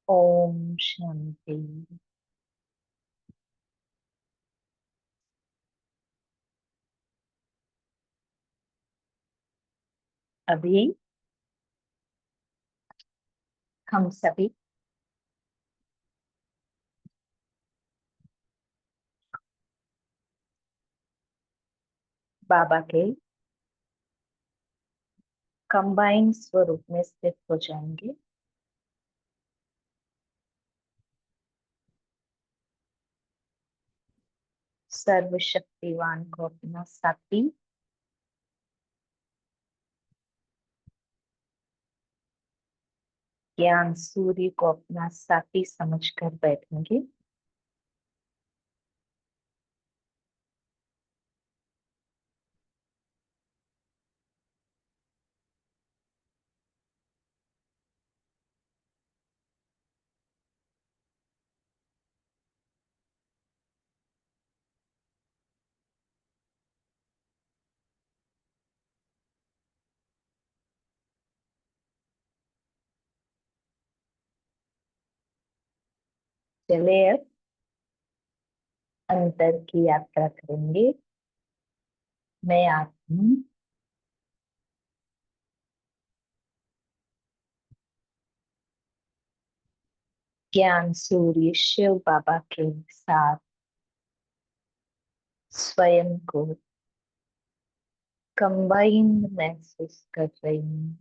ओम शांति। अभी हम सभी बाबा के कंबाइंड स्वरूप में स्थित हो जाएंगे। सर्वशक्तिवान को अपना साथी, ज्ञान सूर्य को अपना साथी समझकर बैठेंगे। चले अब अंतर की यात्रा करेंगे। मैं आत्मा ज्ञान सूर्य शिव बाबा के साथ स्वयं को कंबाइंड महसूस कर रही हूँ।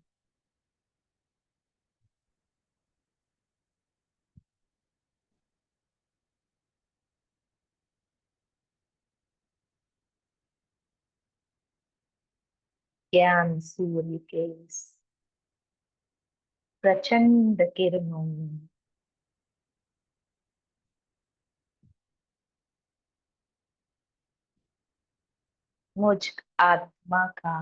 ज्ञान सूर्य के इस प्रचंड किरणों में मुझ आत्मा का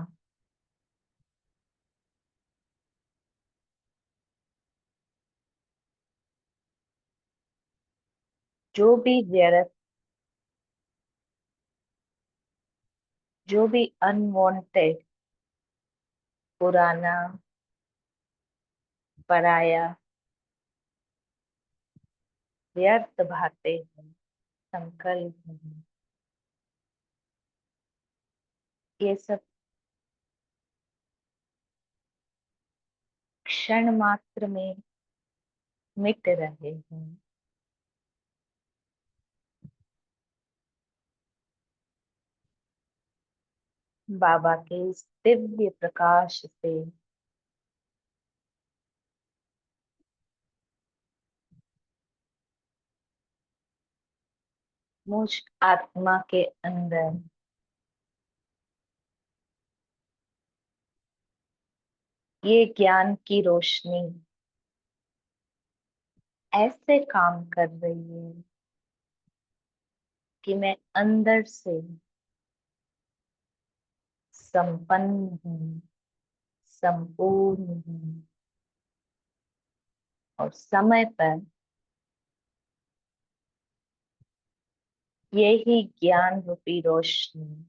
जो भी व्यर्थ, जो भी अनवांटेड, पुराना, पराया, व्यर्थ बातें हैं, संकल्प हैं, ये सब क्षण मात्र में मिट रहे हैं। बाबा के इस दिव्य प्रकाश से मुझ आत्मा के अंदर ये ज्ञान की रोशनी ऐसे काम कर रही है कि मैं अंदर से संपन्न हूँ, संपूर्ण हूँ, और समय पर यही ज्ञान रूपी रोशनी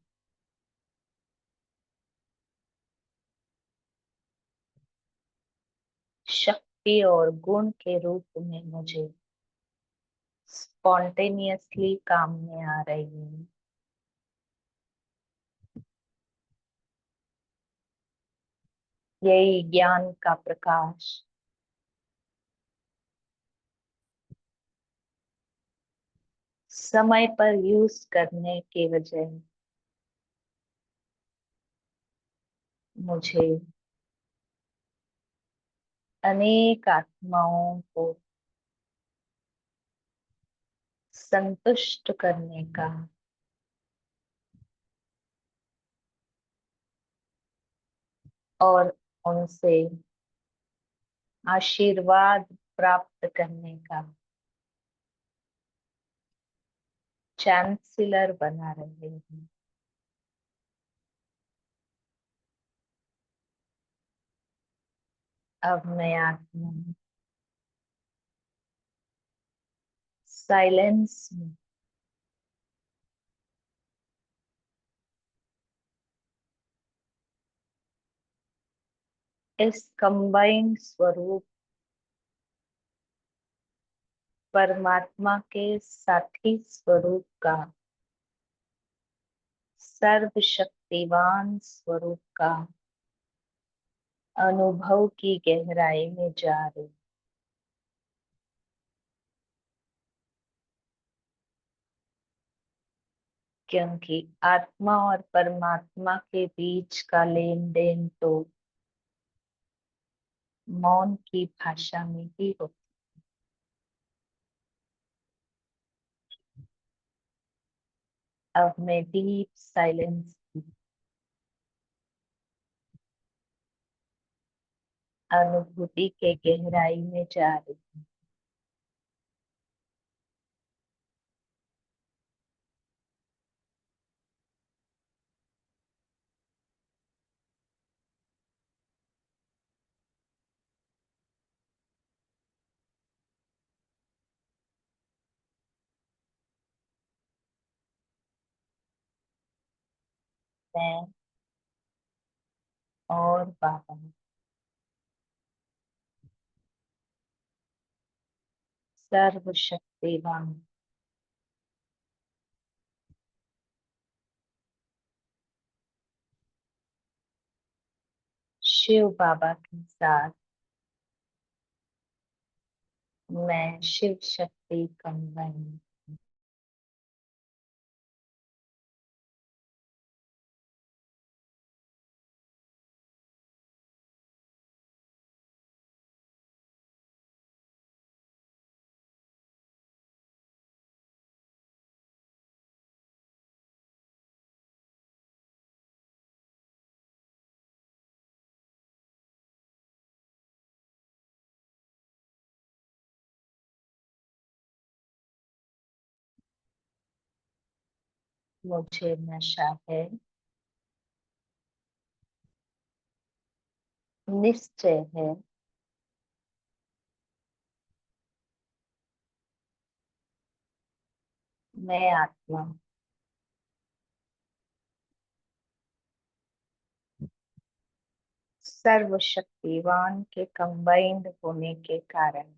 शक्ति और गुण के रूप में मुझे स्पॉन्टेनियसली काम में आ रही है। यही ज्ञान का प्रकाश समय पर यूज करने के बजाय मुझे अनेक आत्माओं को संतुष्ट करने का और उनसे आशीर्वाद प्राप्त करने का चांसलर बना रहे हैं। अब मैं आत्मा साइलेंस में इस कंबाइंड स्वरूप परमात्मा के साथी स्वरूप का, सर्वशक्तिवान स्वरूप का अनुभव की गहराई में जा रही। क्योंकि आत्मा और परमात्मा के बीच का लेन देन तो मौन की भाषा में ही होता। अब मैं डीप साइलेंस की अनुभूति के गहराई में जा रही हूँ। मैं और बाबा सर्वशक्तिवान शिव बाबा के साथ मैं शिव शक्ति कंबाइन। मुझे नशा है, निश्चय है, मैं आत्मा सर्वशक्तिवान के कंबाइंड होने के कारण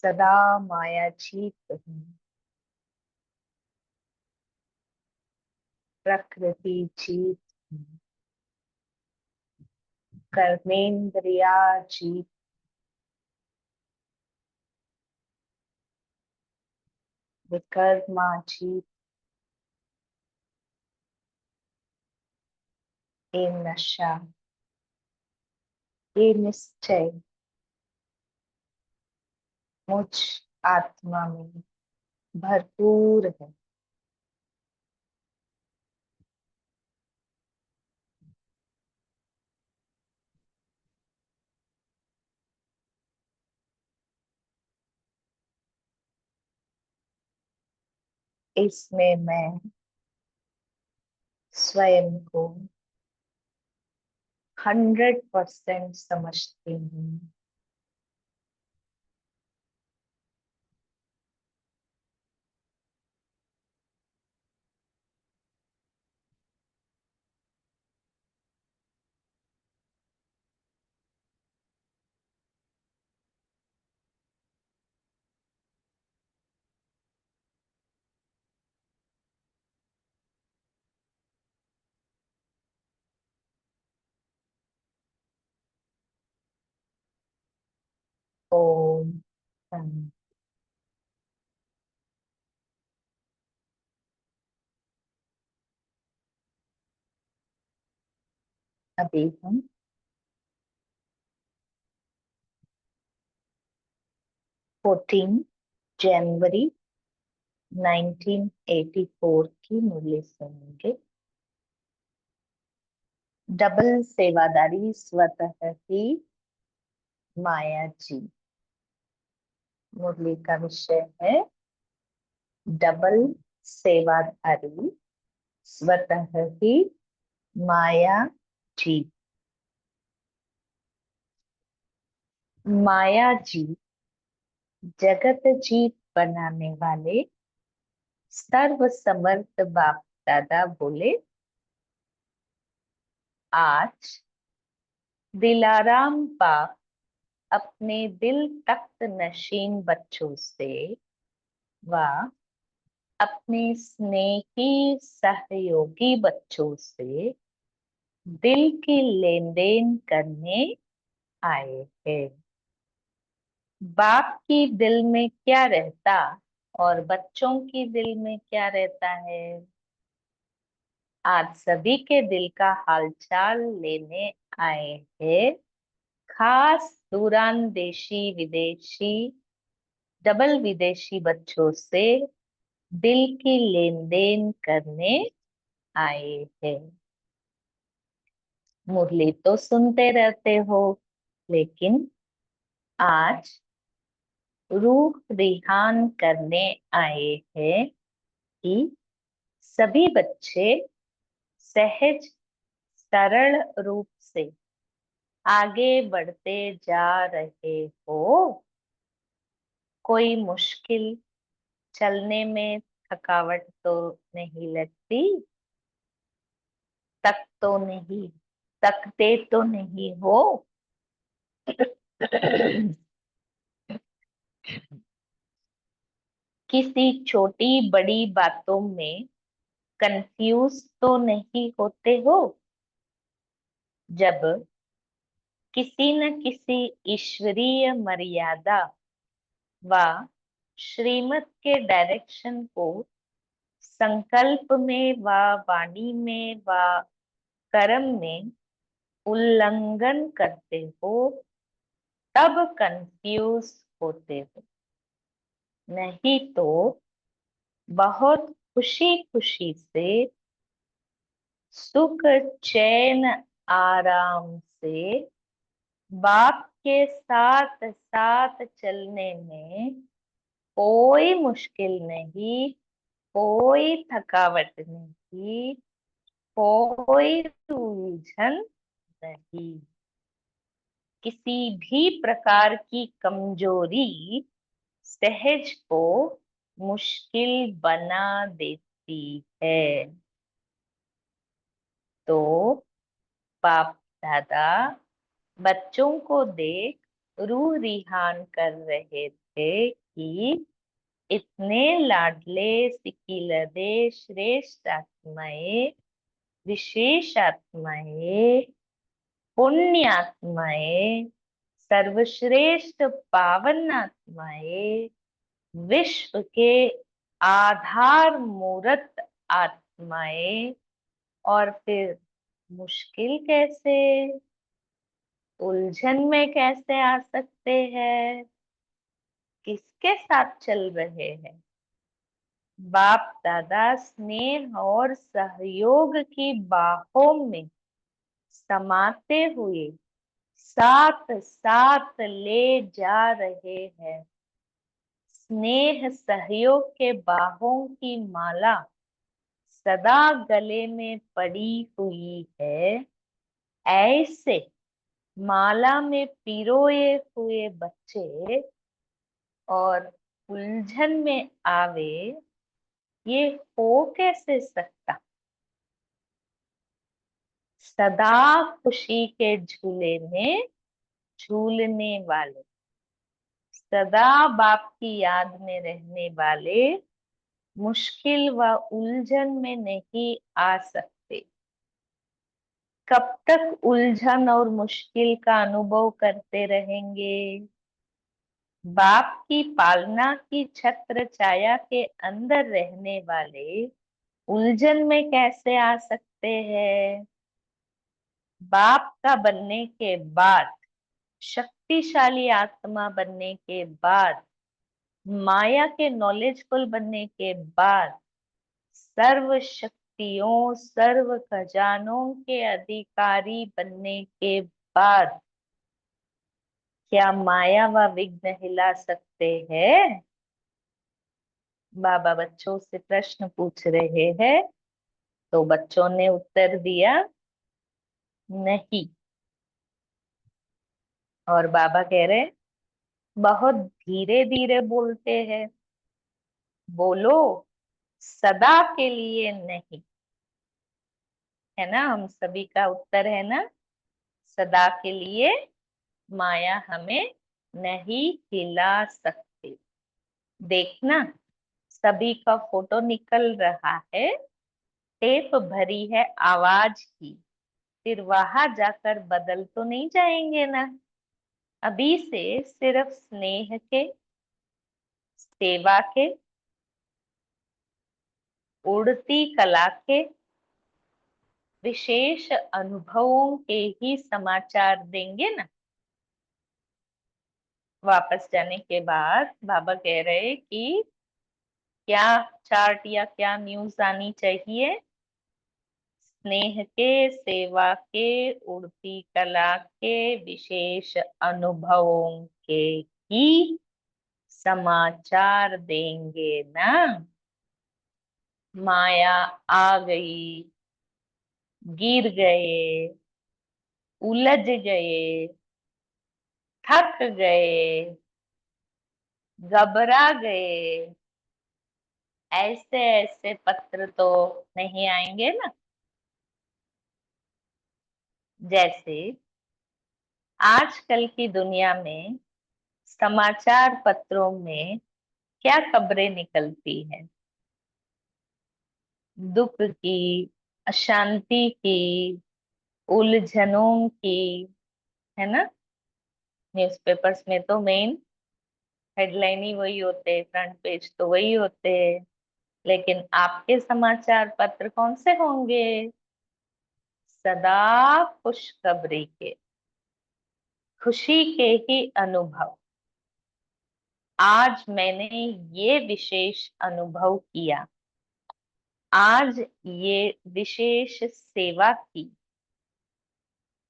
सदा मायाजीत हूँ। प्रकृति जीत हूँ, कर्मेंद्रिया जीत, विकर्मा जीत, ये नशा, ये निश्चय मुझ आत्मा में भरपूर है। इसमें मैं स्वयं को 100% समझती हूँ। ओम शांति। अभी हम 14 जनवरी 1984 की मुरली सुनेंगे। डबल सेवादारी स्वतः ही माया जी। मुरली का विषय है डबल सेवाधारी स्वतः ही माया जी। माया जी जगत जीत बनाने वाले सर्वसमर्थ बाप दादा बोले, आज दिलाराम बाप अपने दिल तख्त नशीन बच्चों से व अपने स्नेही सहयोगी बच्चों से दिल की लेन देन करने आए हैं। बाप की दिल में क्या रहता और बच्चों की दिल में क्या रहता है, आज सभी के दिल का हालचाल लेने आए हैं। खास दूरांदेशी विदेशी डबल विदेशी बच्चों से दिल की लेन देन करने आए हैं। मुरली तो सुनते रहते हो, लेकिन आज रूह रिहान करने आए हैं कि सभी बच्चे सहज सरल रूप से आगे बढ़ते जा रहे हो। कोई मुश्किल चलने में थकावट तो नहीं लगती, तक तो नहीं तकते तो नहीं हो। किसी छोटी बड़ी बातों में कंफ्यूज तो नहीं होते हो। जब किसी न किसी ईश्वरीय मर्यादा व श्रीमत के डायरेक्शन को संकल्प में व वाणी में व कर्म में उल्लंघन करते हो, तब कंफ्यूज होते हो। नहीं तो बहुत खुशी खुशी से सुख चैन आराम से बाप के साथ साथ चलने में कोई मुश्किल नहीं, कोई थकावट नहीं, कोई उलझन नहीं। किसी भी प्रकार की कमजोरी सहज को मुश्किल बना देती है। तो बाप दादा बच्चों को देख रूह रिहान कर रहे थे कि इतने लाडले सिकिलरे श्रेष्ठ आत्माएं, विशेष आत्माएं, पुण्य आत्माएं, सर्वश्रेष्ठ पावन आत्माएं, विश्व के आधार मूर्त आत्माएं, और फिर मुश्किल कैसे, उलझन में कैसे आ सकते हैं, किसके साथ चल रहे हैं। बाप दादा स्नेह और सहयोग की बाहों में समाते हुए साथ साथ ले जा रहे हैं। स्नेह सहयोग के बाहों की माला सदा गले में पड़ी हुई है। ऐसे माला में पिरोए हुए बच्चे और उलझन में आवे, ये हो कैसे सकता। सदा खुशी के झूले में झूलने वाले, सदा बाप की याद में रहने वाले मुश्किल व उलझन में नहीं आ सकते। कब तक उलझन और मुश्किल का अनुभव करते रहेंगे। बाप की पालना की छत्र छाया के अंदर रहने वाले उलझन में कैसे आ सकते हैं। बाप का बनने के बाद, शक्तिशाली आत्मा बनने के बाद, माया के नॉलेजफुल बनने के बाद, सर्व शक्तियों सर्व खजानों के अधिकारी बनने के बाद क्या माया व विघ्न हिला सकते हैं। बाबा बच्चों से प्रश्न पूछ रहे हैं, तो बच्चों ने उत्तर दिया नहीं। और बाबा कह रहे बहुत धीरे धीरे बोलते हैं, बोलो सदा के लिए नहीं। है ना, हम सभी का उत्तर है ना, सदा के लिए माया हमें नहीं हिला सकती। देखना, सभी का फोटो निकल रहा है, टेप भरी है आवाज की, फिर वहां जाकर बदल तो नहीं जाएंगे ना। अभी से सिर्फ स्नेह के, सेवा के, उड़ती कला के, विशेष अनुभवों के ही समाचार देंगे ना। वापस जाने के बाद बाबा कह रहे कि क्या चार्ट या क्या न्यूज आनी चाहिए? स्नेह के, सेवा के, उड़ती कला के, विशेष अनुभवों के ही समाचार देंगे ना। माया आ गई, गिर गए, उलझ गए, थक गए, घबरा गए, ऐसे ऐसे पत्र तो नहीं आएंगे ना। जैसे आजकल की दुनिया में समाचार पत्रों में क्या खबरें निकलती है? दुख की, अशांति की, उलझनों की, है ना। न्यूज़पेपर्स में तो मेन हेडलाइन ही वही होते हैं, फ्रंट पेज तो वही होते हैं। लेकिन आपके समाचार पत्र कौन से होंगे? सदा खुशखबरी के, खुशी के ही अनुभव। आज मैंने ये विशेष अनुभव किया, आज ये विशेष सेवा की,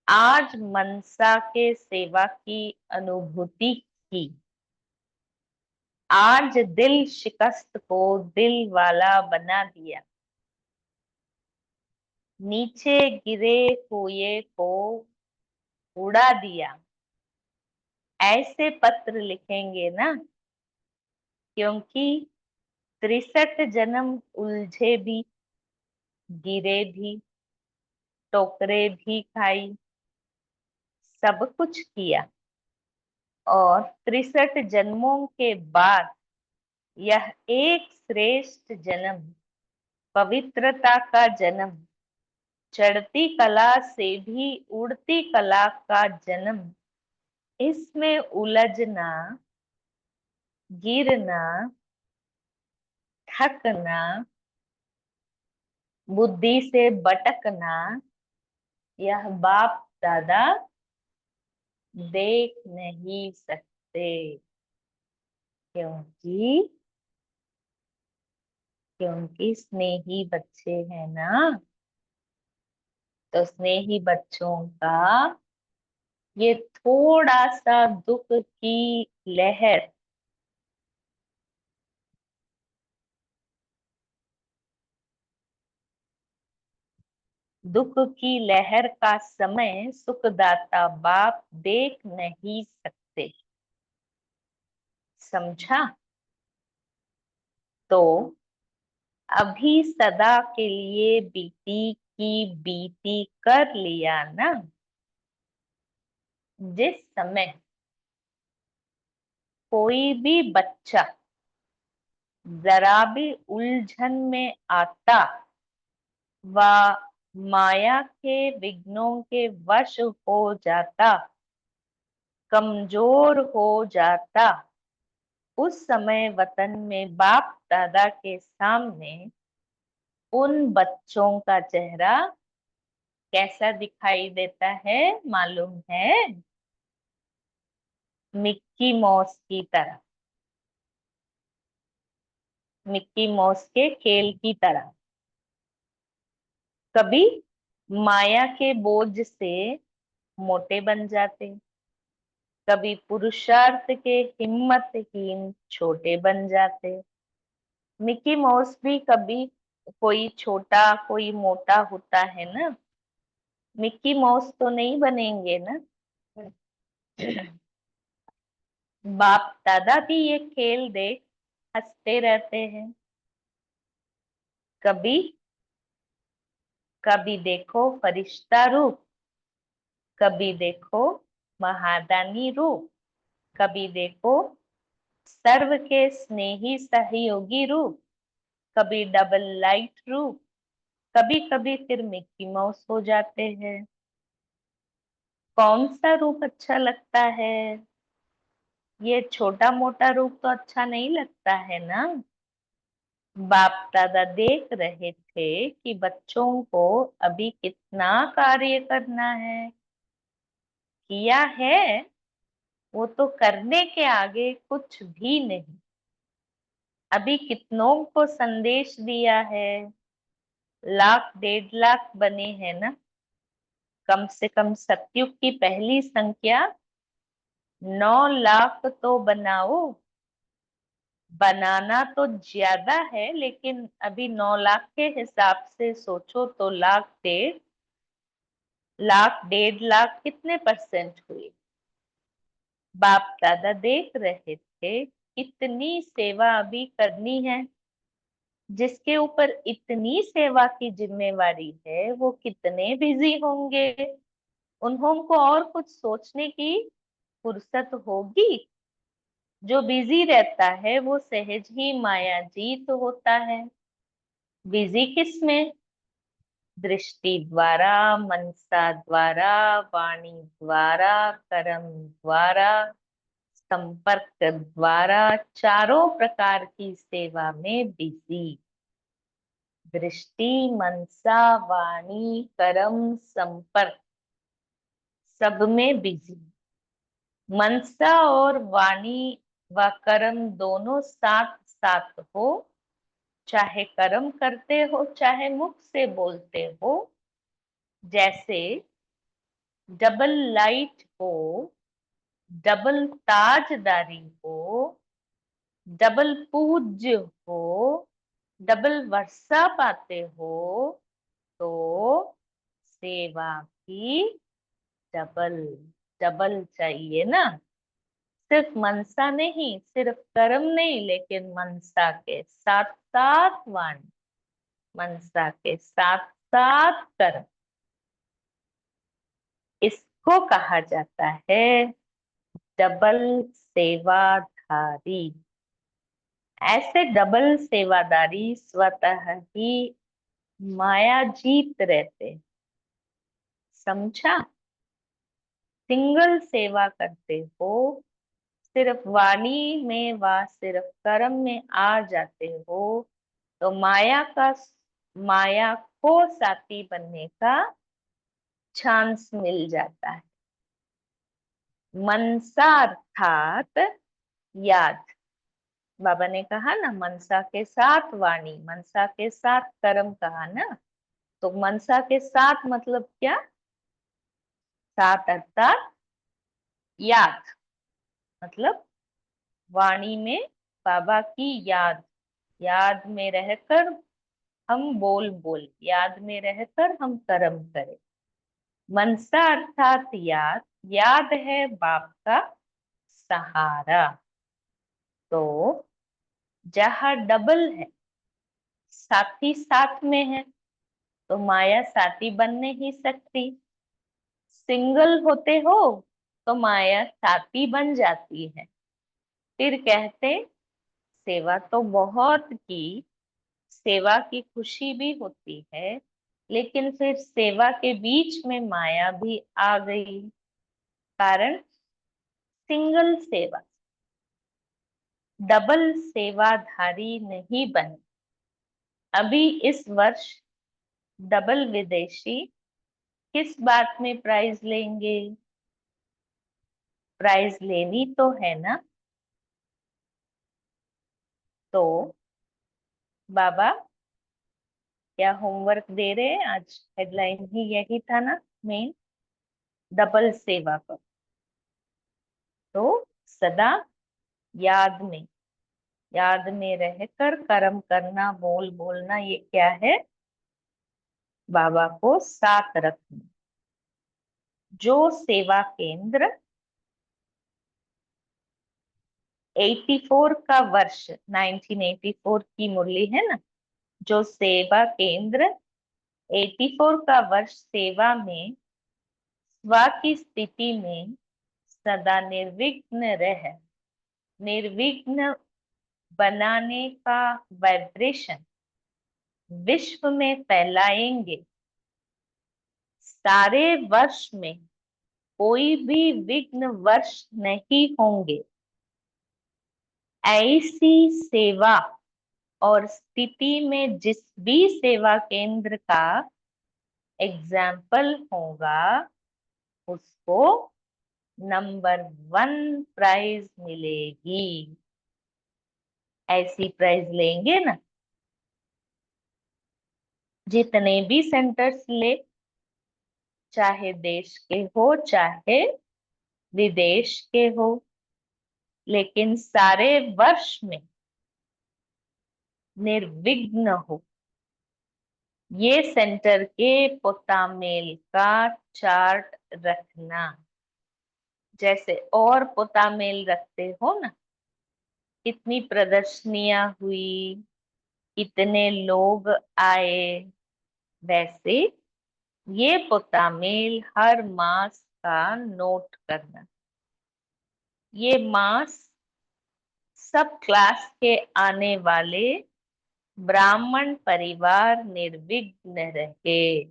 आज मनसा के सेवा की अनुभूति की, आज दिल शिकस्त को दिल वाला बना दिया, नीचे गिरे हुए को उड़ा दिया। ऐसे पत्र लिखेंगे ना, क्योंकि 63 जन्म उलझे भी, गिरे भी, टोकरे भी खाई, सब कुछ किया, और 63 जन्मों के बाद यह एक श्रेष्ठ जन्म, पवित्रता का जन्म, चढ़ती कला से भी उड़ती कला का जन्म, इसमें उलझना, गिरना, थकना, बुद्धि से भटकना, यह बाप दादा देख नहीं सकते। क्योंकि क्योंकि स्नेही बच्चे हैं ना। तो स्नेही बच्चों का ये थोड़ा सा दुख की लहर, दुख की लहर का समय सुखदाता बाप देख नहीं सकते। समझा? तो अभी सदा के लिए बीती की बीती कर लिया ना। जिस समय कोई भी बच्चा जरा भी उलझन में आता व माया के विघ्नों के वश हो जाता, कमजोर हो जाता, उस समय वतन में बाप दादा के सामने उन बच्चों का चेहरा कैसा दिखाई देता है मालूम है? मिक्की माउस की तरह, मिक्की माउस के खेल की तरह। कभी माया के बोझ से मोटे बन जाते, कभी पुरुषार्थ के हिम्मतहीन छोटे बन जाते। मिकी माउस भी कभी कोई छोटा कोई मोटा होता है ना। मिक्की माउस तो नहीं बनेंगे ना। बाप दादा भी ये खेल देख हंसते रहते हैं। कभी कभी देखो फरिश्ता रूप, कभी देखो महादानी रूप, कभी देखो सर्व के स्नेही सहयोगी रूप, कभी डबल लाइट रूप, कभी कभी फिर मिक्की माउस हो जाते हैं। कौन सा रूप अच्छा लगता है? ये छोटा मोटा रूप तो अच्छा नहीं लगता है ना। बाप दादा देख रहे थे कि बच्चों को अभी कितना कार्य करना है। किया है, वो तो करने के आगे कुछ भी नहीं। अभी कितनों को संदेश दिया है, लाख 1.5 लाख बने हैं ना। कम से कम सतयुग की पहली संख्या 9 लाख तो बनाओ। बनाना तो ज्यादा है, लेकिन अभी 9 लाख के हिसाब से सोचो तो लाख 1.5 लाख कितने परसेंट हुए? बाप दादा देख रहे थे कितनी सेवा अभी करनी है। जिसके ऊपर इतनी सेवा की जिम्मेवारी है वो कितने बिजी होंगे। उन्होंने और कुछ सोचने की फुर्सत होगी? जो बिजी रहता है वो सहज ही मायाजीत होता है। बिजी किसमें? दृष्टि द्वारा, मनसा द्वारा, वाणी द्वारा, कर्म द्वारा, संपर्क द्वारा, चारों प्रकार की सेवा में बिजी। दृष्टि, मनसा, वाणी, कर्म, संपर्क, सब में बिजी। मनसा और वाणी व कर्म दोनों साथ साथ हो, चाहे कर्म करते हो चाहे मुख से बोलते हो। जैसे डबल लाइट हो, डबल ताजदारी हो, डबल पूज्य हो, डबल वर्षा पाते हो, तो सेवा भी डबल डबल चाहिए ना। सिर्फ मनसा नहीं, सिर्फ कर्म नहीं, लेकिन मनसा के साथ साथ वाणी, मनसा के साथ साथ कर्म। इसको कहा जाता है डबल सेवाधारी। ऐसे डबल सेवादारी स्वतः ही मायाजीत रहते। समझा? सिंगल सेवा करते हो, सिर्फ वाणी में व सिर्फ कर्म में आ जाते हो, तो माया को साथी बनने का चांस मिल जाता है। मनसा अर्थात याद। बाबा ने कहा ना, मनसा के साथ वाणी, मनसा के साथ कर्म कहा ना। तो मनसा के साथ मतलब क्या? साथ अर्थात याद, मतलब वाणी में बाबा की याद। याद में रहकर हम बोल याद में रहकर हम कर्म करें। मनसा अर्थात याद, याद है बाप का सहारा। तो जहाँ डबल है, साथी साथ में है, तो माया साथी बन नहीं सकती। सिंगल होते हो तो माया साथी बन जाती है। फिर कहते सेवा तो बहुत की, सेवा की खुशी भी होती है, लेकिन फिर सेवा के बीच में माया भी आ गई। कारण सिंगल सेवा, डबल सेवाधारी नहीं बने। अभी इस वर्ष डबल विदेशी किस बात में प्राइज लेंगे? प्राइज लेनी तो है ना। तो बाबा क्या होमवर्क दे रहे हैं आज? हेडलाइन ही यही था ना, मेन, डबल सेवा का। तो सदा याद में, याद में रहकर कर्म करना, बोलना, ये क्या है? बाबा को साथ रखना। जो सेवा केंद्र 84 का वर्ष, 1984 की मुरली है ना, जो सेवा केंद्र 84 का वर्ष सेवा में, स्व की स्थिति में सदा निर्विघ्न रह, निर्विघ्न बनाने का वाइब्रेशन विश्व में फैलाएंगे। सारे वर्ष में कोई भी विघ्न वर्ष नहीं होंगे। ऐसी सेवा और स्थिति में जिस भी सेवा केंद्र का एग्जाम्पल होगा, उसको नंबर 1 प्राइज मिलेगी। ऐसी प्राइज लेंगे ना। जितने भी सेंटर्स ले, चाहे देश के हो चाहे विदेश के हो, लेकिन सारे वर्ष में निर्विघ्न हो। ये सेंटर के पोतामेल का चार्ट रखना। जैसे और पोतामेल रखते हो ना, कितनी प्रदर्शनियां हुई, कितने लोग आए, वैसे ये पोतामेल हर मास का नोट करना। ये मास सब क्लास के आने वाले ब्राह्मण परिवार निर्विघ्न रहे।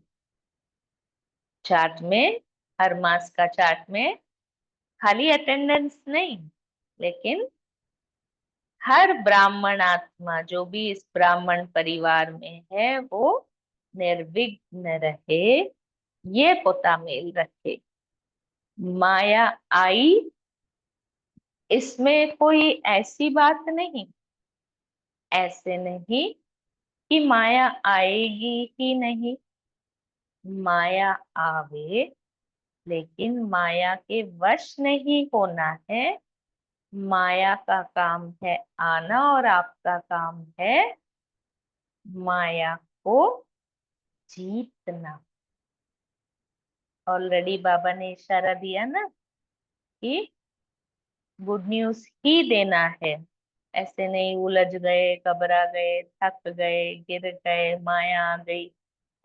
चार्ट में, हर मास का चार्ट में खाली अटेंडेंस नहीं, लेकिन हर ब्राह्मण आत्मा जो भी इस ब्राह्मण परिवार में है वो निर्विघ्न रहे, ये पोतामेल रखे। माया आई, इसमें कोई ऐसी बात नहीं, ऐसे नहीं कि माया आएगी ही नहीं। माया आवे, लेकिन माया के वश नहीं होना है। माया का काम है आना, और आपका काम है माया को जीतना। ऑलरेडी बाबा ने इशारा दिया ना कि गुड न्यूज ही देना है। ऐसे नहीं उलझ गए, घबरा गए, थक गए, गिर गए, माया आ गई,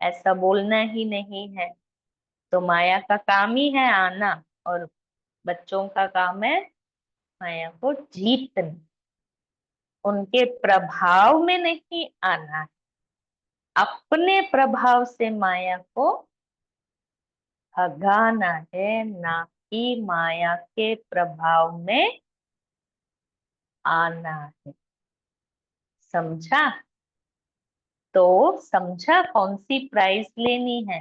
ऐसा बोलना ही नहीं है। तो माया का काम ही है आना, और बच्चों का काम है माया को जीतना। उनके प्रभाव में नहीं आना है, अपने प्रभाव से माया को भगाना है, ना कि माया के प्रभाव में आना है। समझा? तो समझा कौन सी प्राइज लेनी है।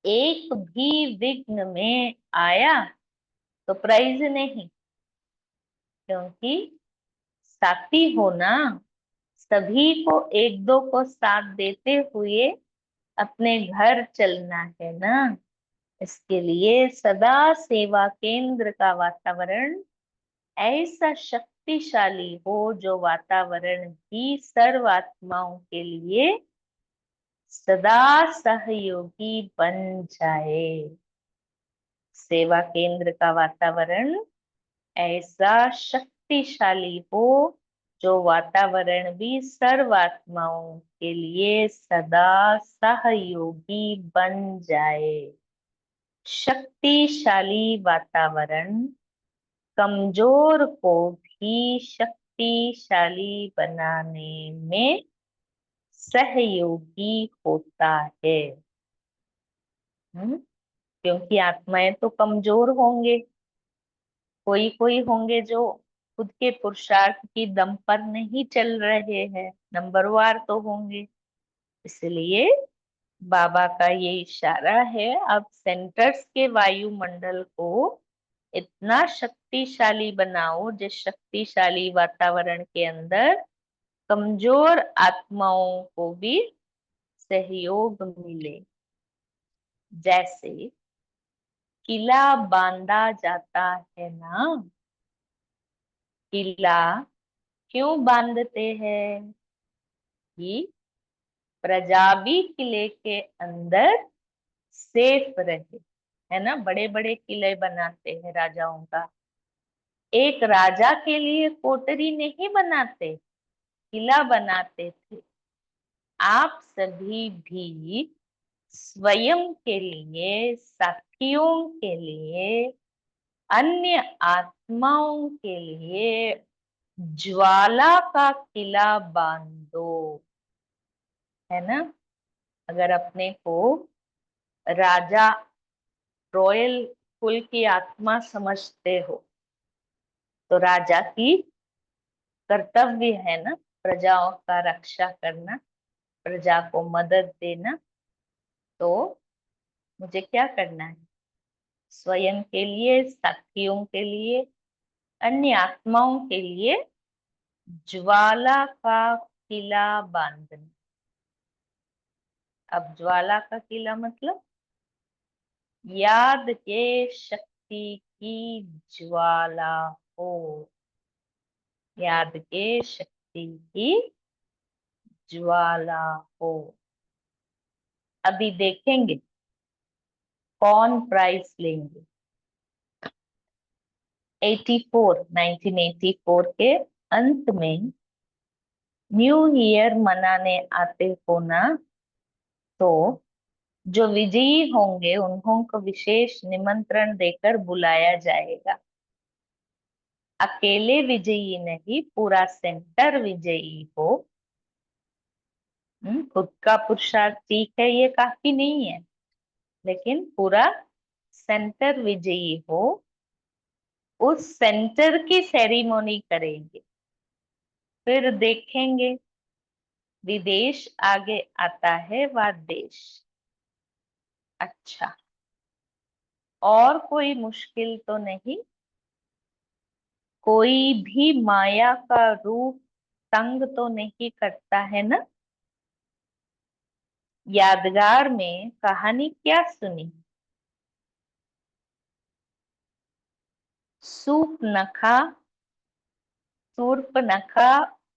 एक भी विघ्न में आया तो प्राइज नहीं, क्योंकि साथी हो ना। सभी को, एक दो को साथ देते हुए अपने घर चलना है ना। इसके लिए सदा सेवा केंद्र का वातावरण ऐसा शक्तिशाली हो, जो वातावरण भी सर्वात्माओं के लिए सदा सहयोगी बन जाए। सेवा केंद्र का वातावरण ऐसा शक्तिशाली हो, जो वातावरण भी सर्वात्माओं के लिए सदा सहयोगी बन जाए। शक्तिशाली वातावरण कमजोर को भी शक्तिशाली बनाने में सहयोगी होता है। क्योंकि आत्माएं तो कमजोर होंगे, कोई कोई होंगे जो खुद के पुरुषार्थ की दम पर नहीं चल रहे हैं, नंबरवार तो होंगे। इसलिए बाबा का ये इशारा है, अब सेंटर्स के वायुमंडल को इतना शक्तिशाली बनाओ, जिस शक्तिशाली वातावरण के अंदर कमजोर आत्माओं को भी सहयोग मिले। जैसे किला बांधा जाता है ना, किला क्यों बांधते हैं? कि प्रजा भी किले के अंदर सेफ रहे, है ना। बड़े बड़े किले बनाते हैं राजाओं का। एक राजा के लिए कोटरी नहीं बनाते, किला बनाते थे। आप सभी भी स्वयं के लिए, साथियों के लिए, अन्य आत्माओं के लिए ज्वाला का किला बांधो। है ना? अगर अपने को राजा, रॉयल कुल की आत्मा समझते हो तो राजा की कर्तव्य है ना प्रजाओं का रक्षा करना, प्रजा को मदद देना। तो मुझे क्या करना है? स्वयं के लिए, साथियों के लिए, अन्य आत्माओं के लिए ज्वाला का किला बांधना। अब ज्वाला का किला मतलब याद के शक्ति की ज्वाला हो, याद के शक्ति की ज्वाला हो। अभी देखेंगे कौन प्राइज लेंगे। 1984 के अंत में न्यू ईयर मनाने आते हो ना, तो जो विजयी होंगे उन्हों को विशेष निमंत्रण देकर बुलाया जाएगा। अकेले विजयी नहीं, पूरा सेंटर विजयी हो। खुद का पुरुषार्थ ठीक है, ये काफी नहीं है, लेकिन पूरा सेंटर विजयी हो। उस सेंटर की सेरिमोनी करेंगे, फिर देखेंगे विदेश आगे आता है व देश। अच्छा, और कोई मुश्किल तो नहीं? कोई भी माया का रूप तंग तो नहीं करता है ना? यादगार में कहानी क्या सुनी? सूर्पनखा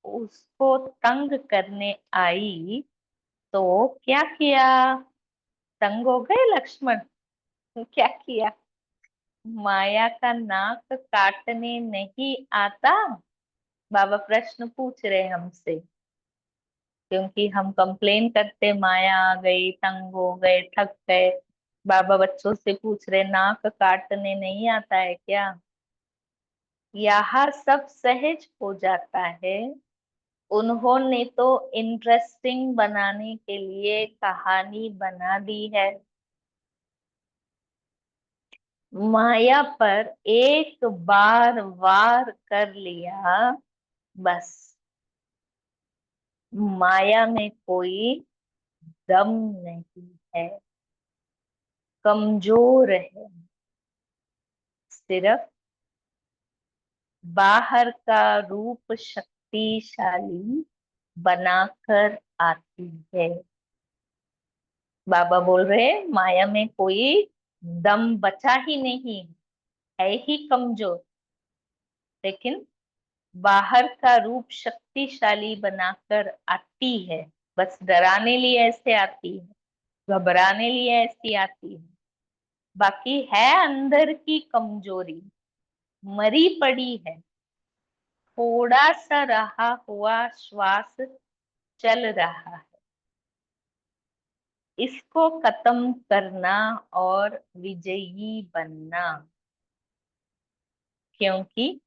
उसको तंग करने आई तो क्या किया? तंग हो गए लक्ष्मण? क्या किया? माया का नाक काटने नहीं आता? बाबा प्रश्न पूछ रहे हमसे, क्योंकि हम कंप्लेन करते माया आ गई, तंग हो गए, थक गए। बाबा बच्चों से पूछ रहे नाक काटने नहीं आता है क्या? यहाँ सब सहज हो जाता है। उन्होंने तो इंटरेस्टिंग बनाने के लिए कहानी बना दी है। माया पर एक बार वार कर लिया, बस माया में कोई दम नहीं है, कमजोर है। सिर्फ बाहर का रूप शक्तिशाली बनाकर आती है। बाबा बोल रहे माया में कोई दम बचा ही नहीं, है ही कमजोर, लेकिन बाहर का रूप शक्तिशाली बनाकर आती है। बस डराने लिए ऐसे आती है, घबराने लिए ऐसी आती है, बाकी है अंदर की कमजोरी, मरी पड़ी है। थोड़ा सा रहा हुआ श्वास चल रहा है, इसको खत्म करना और विजयी बनना। क्योंकि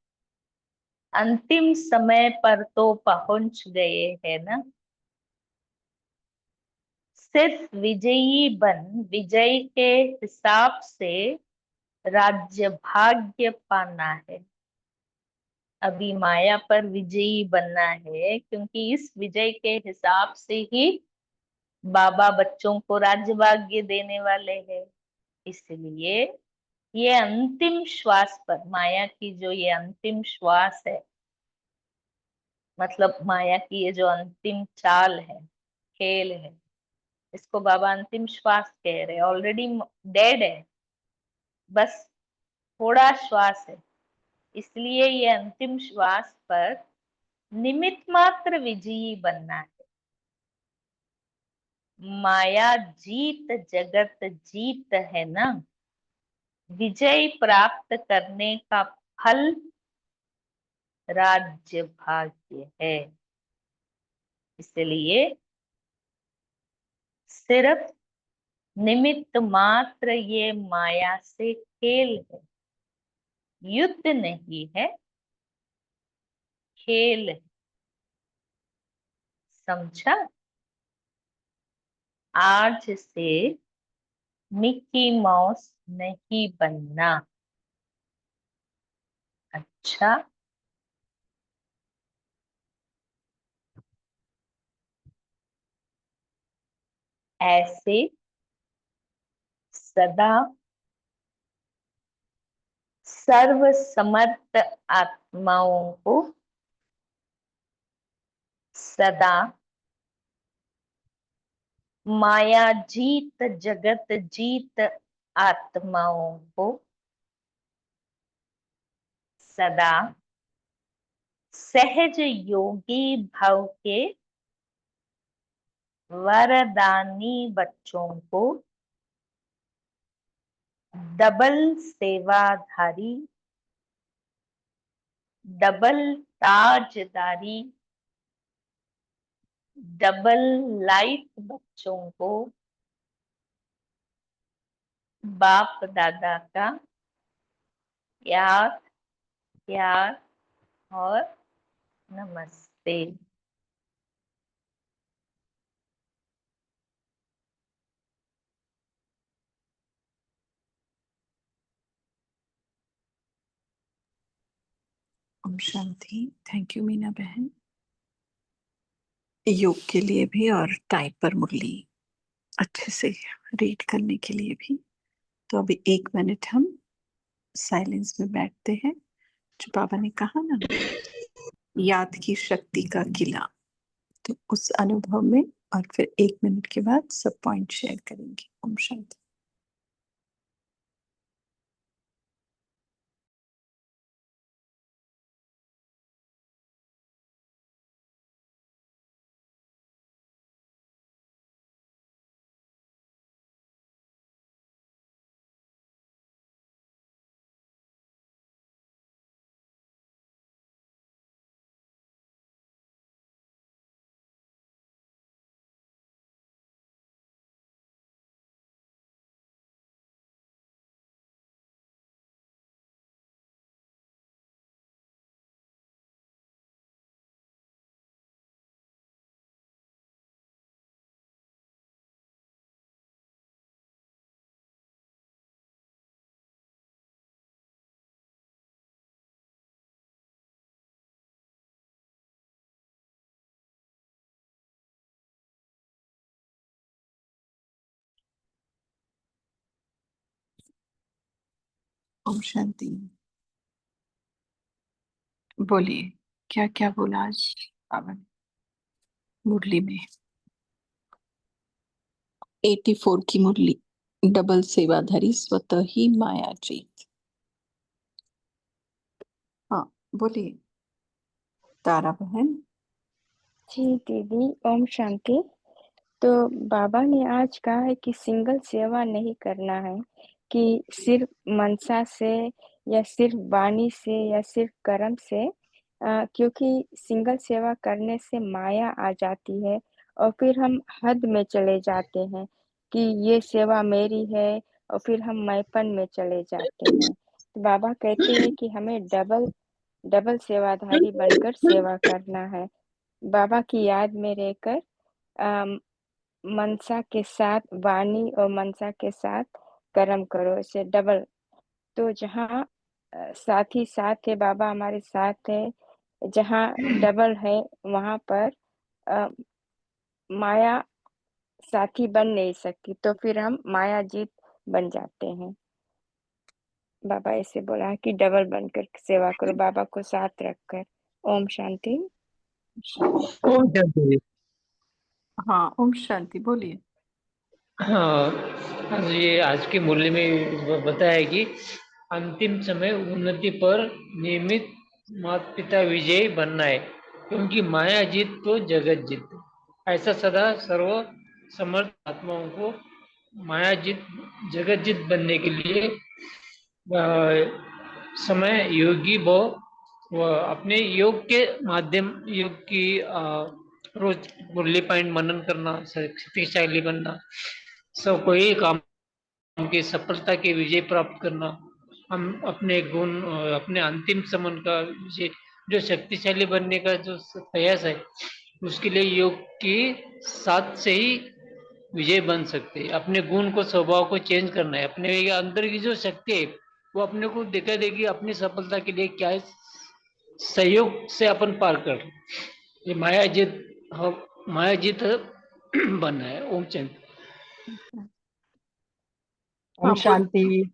अंतिम समय पर तो पहुंच गए हैं ना। सिर्फ विजयी बन विजय के हिसाब से राज्य भाग्य पाना है। अभी माया पर विजयी बनना है, क्योंकि इस विजय के हिसाब से ही बाबा बच्चों को राज्य भाग्य देने वाले हैं। इसलिए ये अंतिम श्वास पर माया की जो ये अंतिम श्वास है, मतलब माया की ये जो अंतिम चाल है, खेल है, इसको बाबा अंतिम श्वास कह रहे हैं। ऑलरेडी डेड है, बस थोड़ा श्वास है। इसलिए ये अंतिम श्वास पर निमित्त मात्र विजयी बनना है। माया जीत जगत जीत है ना। विजय प्राप्त करने का फल राज्य भाग्य है। इसलिए सिर्फ निमित्त मात्र ये माया से खेल है, युद्ध नहीं है, खेल है। समझा? आज से मिकी माउस नहीं बनना। अच्छा, ऐसे सदा सर्वसमर्थ आत्माओं को सदा माया जीत जगत जीत आत्माओं को सदा सहज योगी भव के वरदानी बच्चों को डबल सेवाधारी, डबल ताजदारी, डबल लाइफ बच्चों को बाप दादा का याद प्यार और नमस्ते। ओम शांति। थैंक यू मीना बहन, योग के लिए भी और टाइम पर मुरली अच्छे से रीड करने के लिए भी। तो अभी 1 मिनट हम साइलेंस में बैठते हैं। जो बाबा ने कहा ना, याद की शक्ति का किला, तो उस अनुभव में, और फिर 1 मिनट के बाद सब पॉइंट शेयर करेंगे। ओम शांति। ओम शांति। बोलिए, क्या क्या बोला आज बाबा ने मुरली में? 84 की मुरली, डबल सेवाधारी स्वतः ही माया जीत। हाँ बोलिए तारा बहन। जी दीदी, ओम शांति। तो बाबा ने आज कहा है कि सिंगल सेवा नहीं करना है, कि सिर्फ मनसा से या सिर्फ वाणी से या सिर्फ कर्म से, क्योंकि सिंगल सेवा करने से माया आ जाती है और फिर हम हद में चले जाते हैं कि ये सेवा मेरी है, और फिर हम मैपन में चले जाते हैं। तो बाबा कहते हैं कि हमें डबल डबल सेवाधारी बनकर सेवा करना है, बाबा की याद में रहकर, मनसा के साथ वाणी और मनसा के साथ कर्म करो, इसे डबल। तो जहाँ साथी साथ है, बाबा हमारे साथ है, जहाँ डबल है वहाँ पर अ, माया साथी बन नहीं सकती, तो फिर हम माया जीत बन जाते हैं। बाबा ऐसे बोला है कि डबल बनकर सेवा करो, बाबा को साथ रखकर। ओम शांति। ओम शांति। हाँ ओम शांति बोलिए। हाँ, ये आज की मुरली में बताया कि अंतिम समय उन्नति पर नियमित माता पिता विजयी बनना है, क्योंकि माया जीत तो जगत जीत। ऐसा सदा सर्व समर्थ आत्माओं को माया जीत जगत जीत बनने के लिए समय योगी वो अपने योग के माध्यम, योग की रोज मुरली पॉइंट मनन करना, शक्तिशाली बनना, सब कोई काम की सफलता की विजय प्राप्त करना, हम अपने गुण अपने अंतिम समन का विजय, जो शक्तिशाली बनने का जो प्रयास है, उसके लिए योग की साथ से ही विजय बन सकते हैं। अपने गुण को, स्वभाव को चेंज करना है, अपने अंदर की जो शक्ति है वो अपने को दिखा देगी, अपनी सफलता के लिए क्या है, सहयोग से अपन पार कर ये माया जीत, माया जीत बनना है। ओम चंद। हाँ ओम शांति।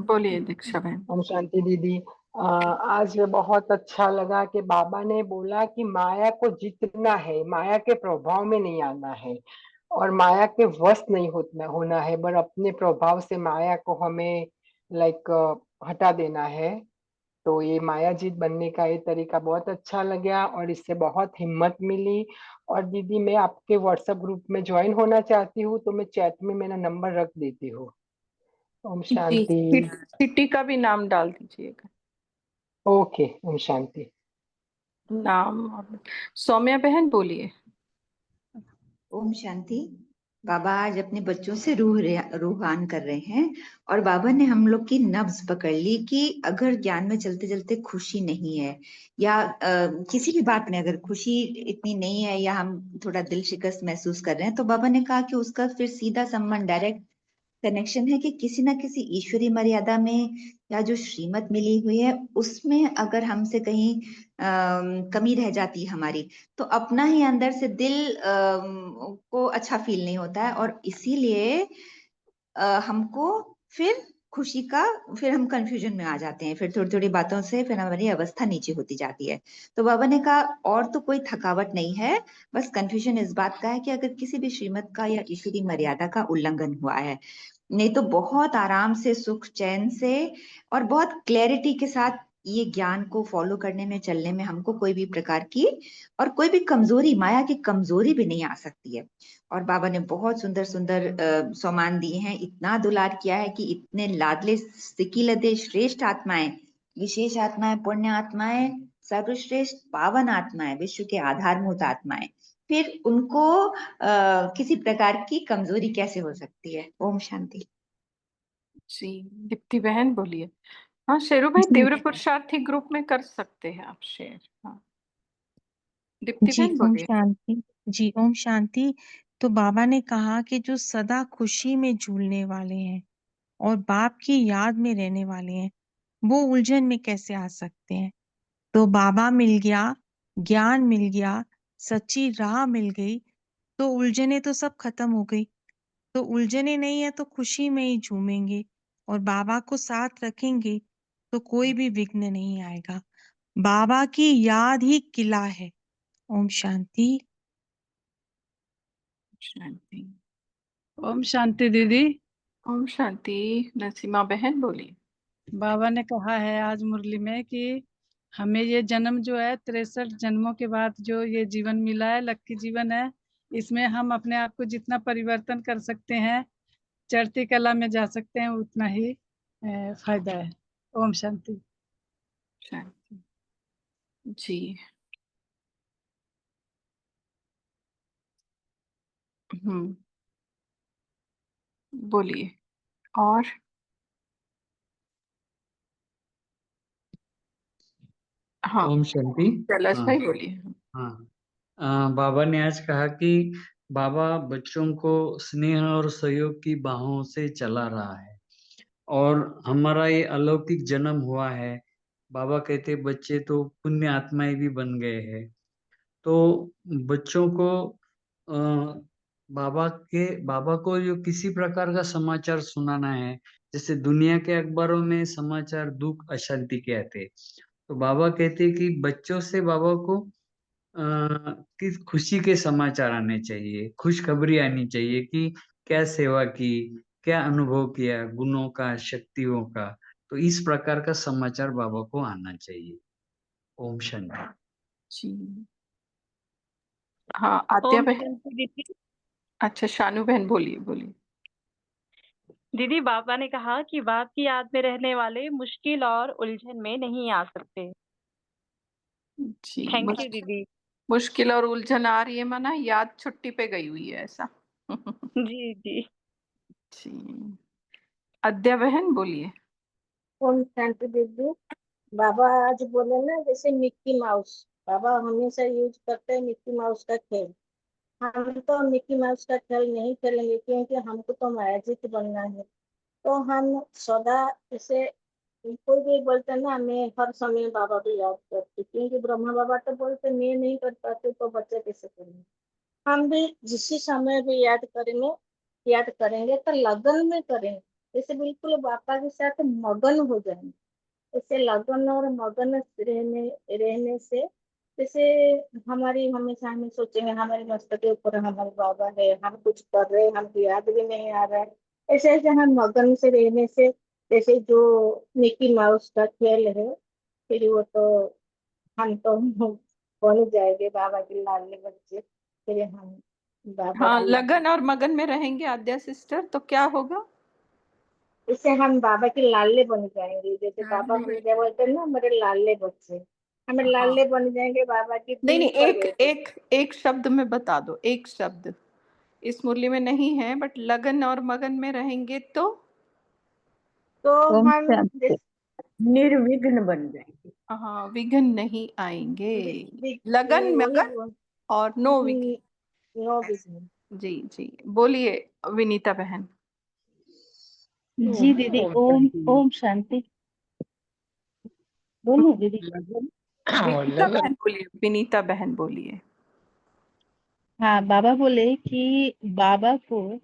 बोलिए दीक्षा बहन। ओम शांति दीदी। आज बहुत अच्छा लगा कि बाबा ने बोला कि माया को जीतना है, माया के प्रभाव में नहीं आना है और माया के वश नहीं होना है, पर अपने प्रभाव से माया को हमें लाइक हटा देना है। तो ये माया जीत बनने का ये तरीका बहुत अच्छा लगा और इससे बहुत हिम्मत मिली। और दीदी मैं आपके व्हाट्सएप ग्रुप में ज्वाइन होना चाहती हूँ, तो मैं चैट में मेरा नंबर रख देती हूँ। ओम जी, शांति। सिटी का भी नाम डाल दीजिएगा, ओके, ओम शांति। नाम। और सौम्या बहन बोलिए। ओम शांति। बाबा आज अपने बच्चों से रूहान कर रहे हैं और बाबा ने हम लोग की नब्ज पकड़ ली कि अगर ज्ञान में चलते चलते खुशी नहीं है या किसी भी बात में अगर खुशी इतनी नहीं है या हम थोड़ा दिल शिकस्त महसूस कर रहे हैं, तो बाबा ने कहा कि उसका फिर सीधा संबंध, डायरेक्ट कनेक्शन है कि किसी ना किसी ईश्वरीय मर्यादा में या जो श्रीमत मिली हुई है उसमें अगर हमसे कहीं कमी रह जाती है हमारी, तो अपना ही अंदर से दिल को अच्छा फील नहीं होता है और इसीलिए हमको फिर खुशी का, फिर हम कंफ्यूजन में आ जाते हैं, फिर थोड़ी थोड़ी बातों से फिर हमारी अवस्था नीचे होती जाती है। तो बाबा ने कहा और तो कोई थकावट नहीं है, बस कंफ्यूजन इस बात का है कि अगर किसी भी श्रीमत का या ईश्वरी मर्यादा का उल्लंघन हुआ है, नहीं तो बहुत आराम से, सुख चैन से और बहुत क्लैरिटी के साथ ये ज्ञान को फॉलो करने में, चलने में हमको कोई भी प्रकार की और कोई भी कमजोरी, माया की कमजोरी भी नहीं आ सकती है। और बाबा ने बहुत सुंदर सुंदर सम्मान दिए हैं, इतना दुलार किया है कि इतने लाडले सिकिलदे श्रेष्ठ आत्माएं, विशेष आत्माएं, पुण्य आत्माएं, सर्वश्रेष्ठ पावन आत्माएं, विश्व के आधारभूत आत्माएं, फिर उनको किसी प्रकार की कमजोरी कैसे हो सकती है। ओम शांति। जी, दीप्ति बहन बोलिए। हाँ शेरू भाई, तीव्र पुरुषार्थी ग्रुप में कर सकते हैं आप शेयर। हाँ दीप्ति जी बहन ओम बोलिए। शांति। जी ओम शांति। तो बाबा ने कहा कि जो सदा खुशी में झूलने वाले हैं और बाप की याद में रहने वाले हैं, वो उलझन में कैसे आ सकते हैं। तो बाबा मिल गया, ज्ञान मिल गया, सच्ची राह मिल गई, तो उलझने तो सब खत्म हो गई। तो उलझने नहीं है तो खुशी में ही झूमेंगे और बाबा को साथ रखेंगे तो कोई भी विघ्न नहीं आएगा। बाबा की याद ही किला है। ओम शांति। शांति। ओम शांति दीदी। ओम शांति। नसीमा बहन बोलिए। बाबा ने कहा है आज मुरली में कि हमें ये जन्म जो है 63 जन्मों के बाद जो ये जीवन मिला है, लक्की जीवन है, इसमें हम अपने आप को जितना परिवर्तन कर सकते हैं, चढ़ती कला में जा सकते हैं, उतना ही फायदा है। ओम शांति। शांति। जी। बोलिए। और हाँ ओम शांति। कैलाश हाँ भाई बोलिए। हाँ। बाबा ने आज कहा कि बाबा बच्चों को स्नेह और सहयोग की बाहों से चला रहा है और हमारा ये अलौकिक जन्म हुआ है। बाबा कहते बच्चे तो पुण्य आत्माएं भी बन गए हैं। तो बच्चों को बाबा को जो किसी प्रकार का समाचार सुनाना है, जैसे दुनिया के अखबारों में समाचार दुख अशांति के आते, तो बाबा कहते कि बच्चों से बाबा को किस खुशी के समाचार आने चाहिए, खुशखबरी आनी चाहिए कि क्या सेवा की, क्या अनुभव किया गुणों का, शक्तियों का। तो इस प्रकार का समाचार बाबा को आना चाहिए। ओम शांति। जी हाँ आद्या ओम बहन। शांति दीदी। अच्छा शानू बहन बोलिए बोलिए। दीदी बाबा ने कहा कि बाप की याद में रहने वाले मुश्किल और उलझन में नहीं आ सकते। जी थैंक यू दीदी। मुश्किल और उलझन आ रही है माना याद छुट्टी पे गई हुई है ऐसा। जी जी। जी, अद्या बहन बोलिए। ओम शांति दीदी। बाबा आज बोले ना जैसे मिक्की माउस, बाबा हमेशा यूज करते हैं मिक्की माउस का खेल। हम तो मिक्की माउस का खेल नहीं खेलेंगे क्योंकि हमको तो मायाजीत बनना है। तो हम सदा जैसे कोई भी बोलते हैं ना, मैं हर समय बाबा को याद करती क्योंकि ब्रह्मा बाबा तो बोलते मैं नहीं कर पाती तो बच्चे कैसे करेंगे। हम भी जिस समय भी याद करेंगे तो लगन में करेंगे, जैसे बिल्कुल बापा के साथ मगन हो जाएंगे। ऐसे लगन और मगन रहने रहने से जैसे हमारी हमेशा हमें सोचेंगे हमारे मस्तक के ऊपर हमारे बाबा है, हम कुछ कर रहे हैं हमको याद भी नहीं आ रहा है। ऐसे ऐसे हम मगन से रहने से जैसे जो मिकी माउस का खेल है, फिर वो तो हम तो बन जाएंगे बाबा के लाडले बच्चे। फिर हम बाबा हाँ, की लगन और मगन में रहेंगे आद्या सिस्टर तो क्या होगा? इससे हम बाबा के लाडले बन जाएंगे, जैसे बाबा लाडले हमें क्या बोलते हैं ना, हमारे लाडले बच्चे हमें हाँ, लाडले बन जाएंगे बाबा की नहीं दिल नहीं, पर एक बैठे। एक एक शब्द में बता दो, एक शब्द इस मुरली में नहीं है बट लगन और मगन में रहेंगे तो तो ओम हम शांति। निर्विघ्न बन जाएंगे। हाँ, विघ्न नहीं आएंगे। लगन वही मगन और नो विघ्न। नो विघ्न। जी जी, बोलिए विनीता बहन। जी दीदी। ओम ओम शांति। ओम शांति। बोलो दीदी। विनीता बहन बोलिए, विनीता बहन बोलिए। हाँ, बाबा बोले कि बाबा को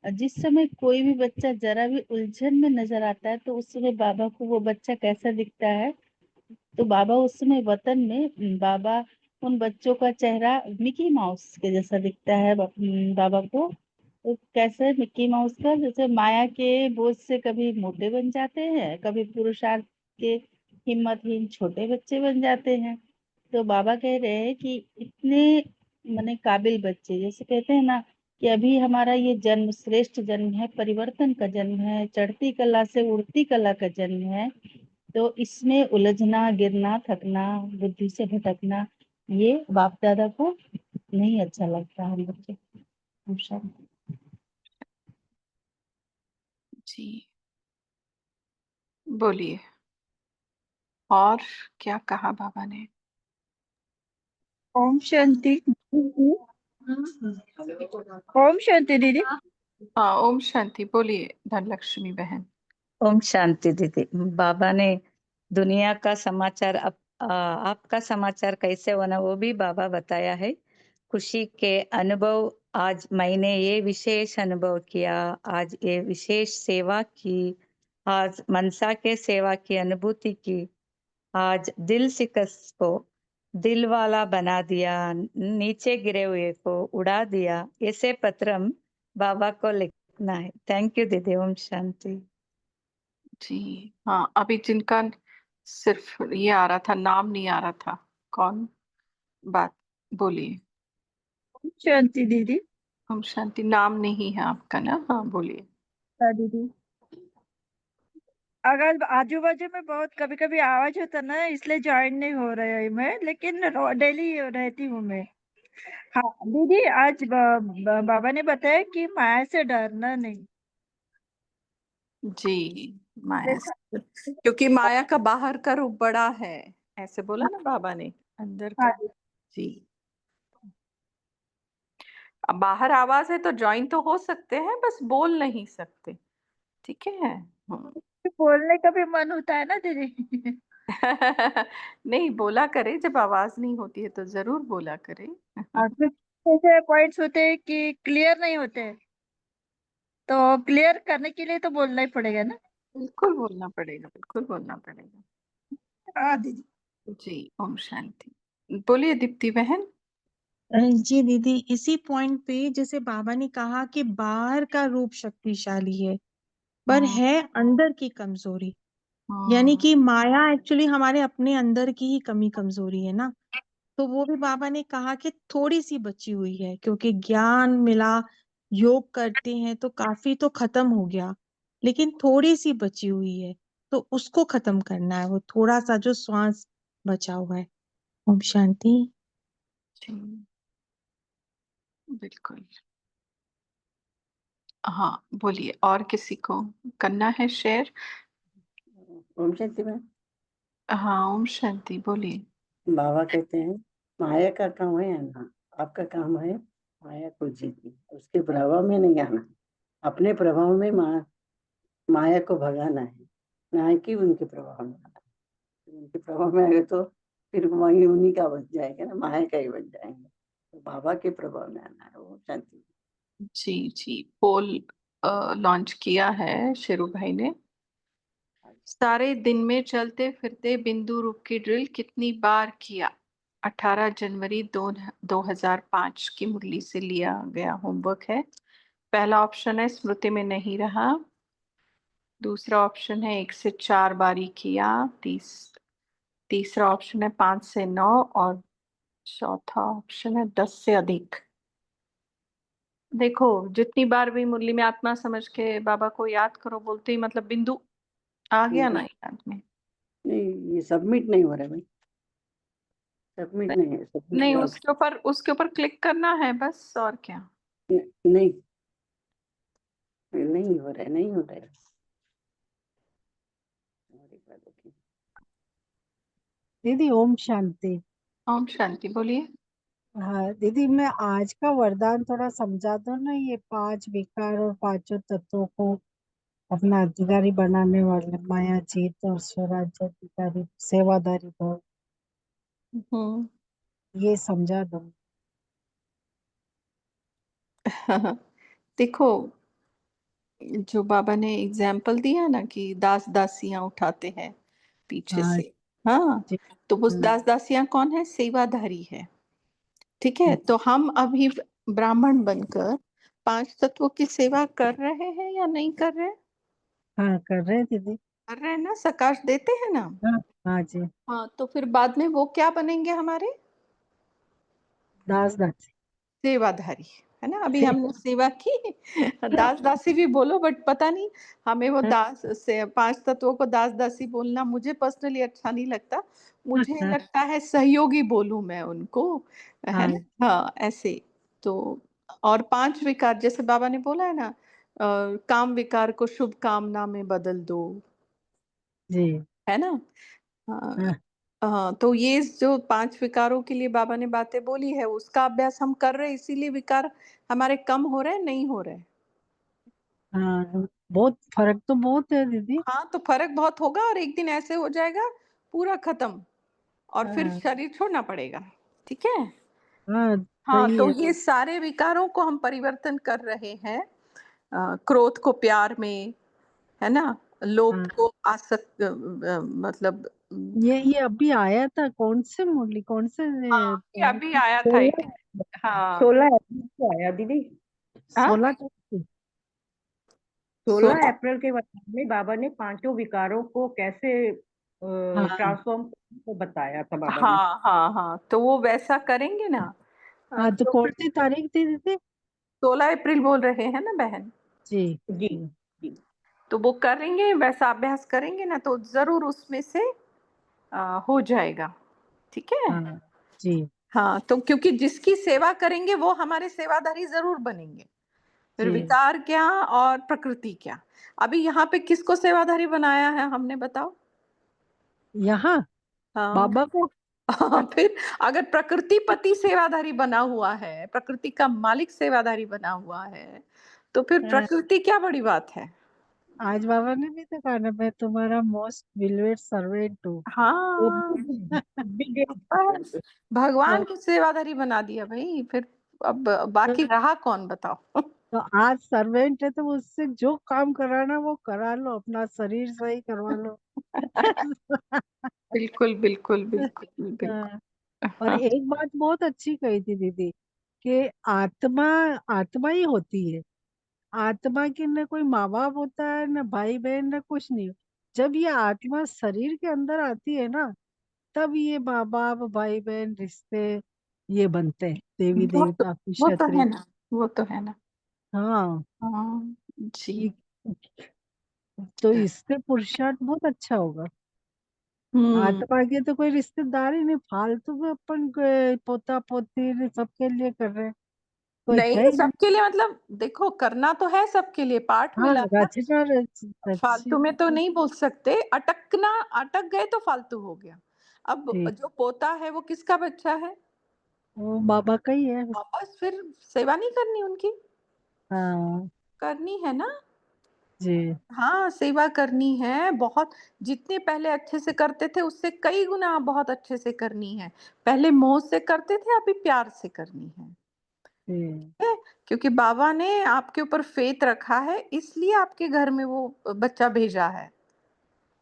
जिस समय कोई भी बच्चा जरा भी उलझन में नजर आता है तो उस समय बाबा को वो बच्चा कैसा दिखता है। तो बाबा उस समय वतन में बाबा उन बच्चों का चेहरा मिकी माउस के जैसा दिखता है बाबा को। तो कैसे मिक्की माउस का, जैसे माया के बोझ से कभी मोटे बन जाते हैं, कभी पुरुषार्थ के हिम्मतहीन छोटे बच्चे बन जाते हैं। तो बाबा कह रहे हैं कि इतने माने काबिल बच्चे, जैसे कहते हैं ना कि अभी हमारा ये जन्म श्रेष्ठ जन्म है, परिवर्तन का जन्म है, चढ़ती कला से उड़ती कला का जन्म है। तो इसमें उलझना, गिरना, थकना, बुद्धि से भटकना, ये बाप दादा को नहीं अच्छा लगता हम बच्चे। जी बोलिए, और क्या कहा बाबा ने? ओम शांति। ओम शांति दीदी। हाँ, ओम शांति बोलिए धनलक्ष्मी बहन। ओम शांति दीदी। बाबा ने दुनिया का समाचार आपका समाचार कैसे होना वो भी बाबा बताया है। खुशी के अनुभव, आज मैंने ये विशेष अनुभव किया, आज ये विशेष सेवा की, आज मनसा के सेवा की अनुभूति की, आज दिल शिकस्त को दिल वाला बना दिया, नीचे गिरे हुए को उड़ा दिया, ऐसे पत्रम बाबा को लिखना है। थैंक यू दीदी। ओम शांति। जी हाँ, अभी जिनका सिर्फ ये आ रहा था, नाम नहीं आ रहा था, कौन बात बोलिए। ओम शांति दीदी। ओम शांति, नाम नहीं है आपका ना? हाँ बोलिए। हाँ दीदी। अगर आजू बाजू में बहुत कभी कभी आवाज होता ना, इसलिए ज्वाइन नहीं हो रहा है मैं, लेकिन डेली रहती हूँ मैं। हाँ दीदी, आज बाबा ने बताया कि माया से डरना नहीं। जी, माया देखा। से, क्योंकि माया का बाहर का रूप बड़ा है, ऐसे बोला ना बाबा ने, अंदर हाँ का। जी, अब बाहर आवाज है तो ज्वाइन तो हो सकते हैं, बस बोल नहीं सकते। ठीक है। बोलने का भी मन होता है ना दीदी। नहीं, बोला करे, जब आवाज नहीं होती है तो जरूर बोला करे। कुछ ऐसे पॉइंट्स होते हैं कि क्लियर नहीं होते, तो क्लियर करने के लिए तो बोलना ही पड़ेगा ना। बिल्कुल बोलना पड़ेगा, बिल्कुल बोलना पड़ेगा। हाँ दीदी। जी, ओम शांति। बोलिए दीप्ति बहन। जी दीदी, इसी पॉइंट पे जैसे बाबा ने कहा कि बाहर का रूप शक्तिशाली है पर हाँ, है अंदर की कमजोरी। यानी हाँ, कि माया एक्चुअली हमारे अपने अंदर की ही कमी कमजोरी है ना। तो वो भी बाबा ने कहा कि थोड़ी सी बची हुई है, क्योंकि ज्ञान मिला, योग करते हैं तो काफी तो खत्म हो गया, लेकिन थोड़ी सी बची हुई है, तो उसको खत्म करना है, वो थोड़ा सा जो श्वास बचा हुआ है। ओम शांति। जी बिल्कुल। हाँ बोलिए, और किसी को करना है शेयर? ओम शांति मैम। हाँ ओम शांति, बोलिए। बाबा कहते हैं माया का काम है आना, आपका काम है माया को जीतना, उसके प्रभाव में नहीं आना, अपने प्रभाव में माया को भगाना है, ना कि उनके प्रभाव में आना। उनके प्रभाव में आए तो फिर वही उन्हीं का बच जाएगा ना, माया का ही बच जाएंगे। तो बाबा के प्रभाव में आना है। ओम शांति। जी जी, पोल लॉन्च किया है शेरू भाई ने। सारे दिन में चलते फिरते बिंदु रूप की ड्रिल कितनी बार किया? 18 जनवरी 2005 की मुरली से लिया गया होमवर्क है। पहला ऑप्शन है स्मृति में नहीं रहा, दूसरा ऑप्शन है 1 से 4 बारी किया, तीसरा ऑप्शन है 5 से 9 और चौथा ऑप्शन है 10 से अधिक। देखो, जितनी बार भी मुरली में आत्मा समझ के बाबा को याद करो बोलते ही मतलब बिंदु आ गया ना याद में। नहीं, ये सबमिट नहीं हो रहा है भाई, सबमिट नहीं है, सबमिट नहीं, वाला उसके ऊपर क्लिक करना है बस, और क्या। नहीं नहीं हो रहा है, नहीं हो रहा है। दीदी ओम शांति। ओम शांति, बोलिए। हाँ दीदी, मैं आज का वरदान थोड़ा समझा दो ना, ये 5 विकार और 5 तत्वों को अपना अधिकारी बनाने वाले माया जीत और स्वराज्य अधिकारी सेवादारी भाव, हम्म। ये समझा दो। देखो, जो बाबा ने एग्जाम्पल दिया ना कि दास दासियां उठाते हैं पीछे हाँ से, हाँ, जी। तो वो दास दासियां कौन है? सेवाधारी है। ठीक है, तो हम अभी ब्राह्मण बनकर 5 तत्वों की सेवा कर रहे हैं या नहीं कर रहे? हाँ कर रहे हैं दीदी। कर रहे हैं ना, सकाश देते हैं ना। हाँ हाँ जी। हाँ, तो फिर बाद में वो क्या बनेंगे हमारे? दास दासी। सेवाधारी, है ना। अभी हमने सेवा की, दास दासी भी बोलो, बट पता नहीं हमें वो दास से 5 तत्वों को दास दासी बोलना मुझे पर्सनली अच्छा नहीं लगता। मुझे लगता है सहयोगी बोलूं मैं उनको, है ना। हाँ, ऐसे तो। और 5 विकार जैसे बाबा ने बोला है ना, काम विकार को शुभ कामना में बदल दो, जी। है ना। हाँ हाँ, तो ये जो 5 विकारों के लिए बाबा ने बातें बोली है उसका अभ्यास हम कर रहे हैं, इसीलिए विकार हमारे कम हो रहे हैं, नहीं हो रहे? हाँ, बहुत फर्क तो बहुत है दीदी। हाँ, तो फर्क बहुत होगा और एक दिन ऐसे हो जाएगा पूरा खत्म, और फिर हाँ शरीर छोड़ना पड़ेगा। ठीक है। हाँ हाँ, सही तो है। ये सारे विकारों को हम परिवर्तन कर रहे हैं, क्रोध को प्यार में, है ना, लोभ को आसक्त, मतलब ये अभी आया था, कौन से मुरली, कौन से हाँ, ये अभी आया था एक। हाँ 16 अप्रैल को आया दीदी। हाँ? 16 16 अप्रैल के वरदान में बाबा ने 5 विकारों को कैसे हाँ ट्रांसफॉर्म को बताया था बाबा ने। हाँ हाँ हाँ, तो वो वैसा करेंगे ना। हाँ, तो तो कौन सी तारीख थी दीदी? 16 अप्रैल बोल रहे हैं ना बहन। जी जी जी। तो वो करेंगे, वैसा अभ्यास करेंगे ना तो जरूर उसमें से हो जाएगा। ठीक है। हाँ जी। हाँ, तो क्योंकि जिसकी सेवा करेंगे वो हमारे सेवादारी जरूर बनेंगे। फिर जी विकार क्या और प्रकृति क्या? अभी यहाँ पे किसको सेवाधारी बनाया है हमने, बताओ। यहाँ हाँ। बाबा को। फिर अगर प्रकृति पति सेवाधारी बना हुआ है, प्रकृति का मालिक सेवाधारी बना हुआ है, तो फिर प्रकृति क्या बड़ी बात है? आज बाबा ने भी तो कहा ना, मैं तुम्हारा मोस्ट बिलीवेड सर्वेंट हूँ। हाँ, बस भगवान को सेवाधारी बना दिया भाई, फिर अब बाकी रहा कौन, बताओ। तो आज सर्वेंट है तो उससे जो काम कराना वो करा लो, अपना शरीर सही करवा लो। बिल्कुल बिल्कुल बिल्कुल बिल्कुल। हाँ, और एक बात बहुत अच्छी कही थी दीदी, कि आत्मा आत्मा ही होती है। आत्मा की न कोई माँ बाप होता है, न भाई बहन, न कुछ नहीं। जब ये आत्मा शरीर के अंदर आती है ना, तब ये माँ बाप भाई बहन रिश्ते ये बनते हैं, देवी वो तो देवता वो तो क्षत्रिय। है ना, वो तो है ना। हाँ हाँ जी। ये- तो इससे पुरुषार्थ बहुत अच्छा होगा। आत्मा के तो कोई रिश्तेदार ही नहीं, फालतू में अपन पोता पोती सबके लिए कर रहे हैं, कोई नहीं, है ही नहीं। सबके लिए मतलब देखो, करना तो है सबके लिए, पाठ हाँ, मिला है ना। फालतू में तो नहीं बोल सकते, अटक गए तो फालतू हो गया। अब जी, जो पोता है वो किसका बच्चा है? वो बाबा का ही है। बस फिर सेवा नहीं करनी उनकी? हाँ करनी है ना। जी हाँ, सेवा करनी है बहुत। जितने पहले अच्छे से करते थे उससे कई गुना बहुत अच्छे से करनी है। पहले मोह से करते थे, अभी प्यार से करनी है। जी है? क्योंकि बाबा ने आपके ऊपर फेथ रखा है, इसलिए आपके घर में वो बच्चा भेजा है